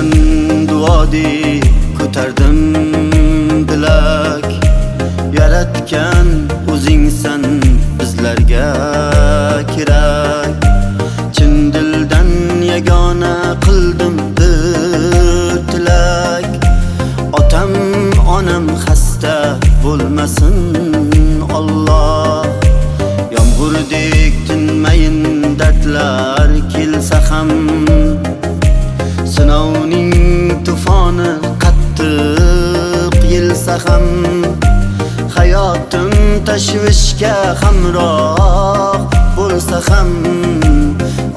sendan duodek ko'tardim dilak. Yaratgan o'zingsan bizlarga kerak. Chin dildan yagona qildim bir tilak. Otam onam xasta bo'lmasin Alloh. Yomg'urdek tinmayin dardlar kelsa ham, sinovning tufoni qattiq yilsa ham, hayotim tashvishga hamroh bo'lsa ham,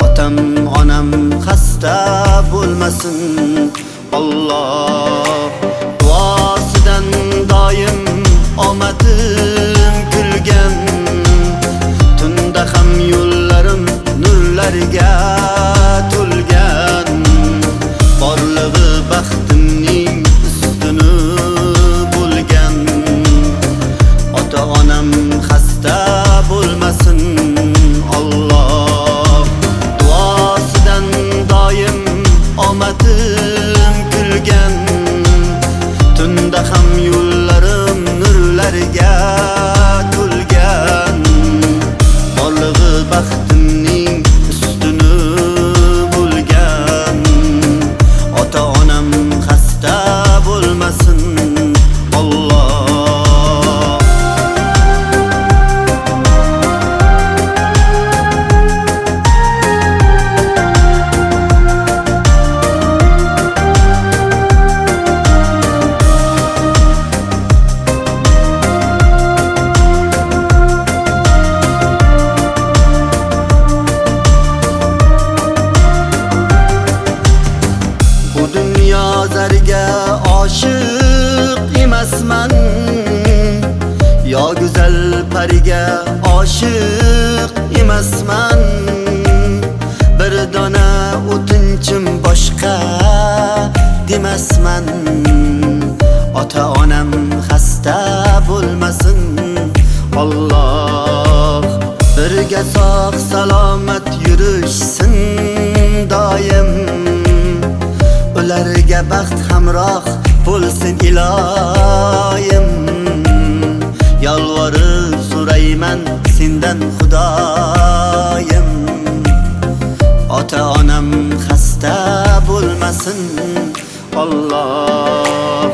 otam onam xasta bo'lmasin Alloh. Duosidan doim omadim kulgan, tunda ham yo'llarim nurlarga to'lgan. Borlig'i baxtimning ustuni bo'lgan, ota onam xasta bo'lmasin Alloh. Duosidan doim omadim kulgan, tunda ham yo'llarim nurlarga to'lgan. Borlig'i baxtimning ustuni bo'lgan, ota onam xasta bo'lmasin Alloh. Zarga oshiq emasman, yo go'zal pariga oshiq emasman. Bir dona o'tinchim boshqa demasman. Ota onam xasta bo'lmasin Alloh. Birga sog' salomat yurishsin doim, ularga baxt hamroh bo'lsin iloyim. Yolvorib so'rayman sendan Xudoyim, ota onam xasta bo'lmasin Alloh.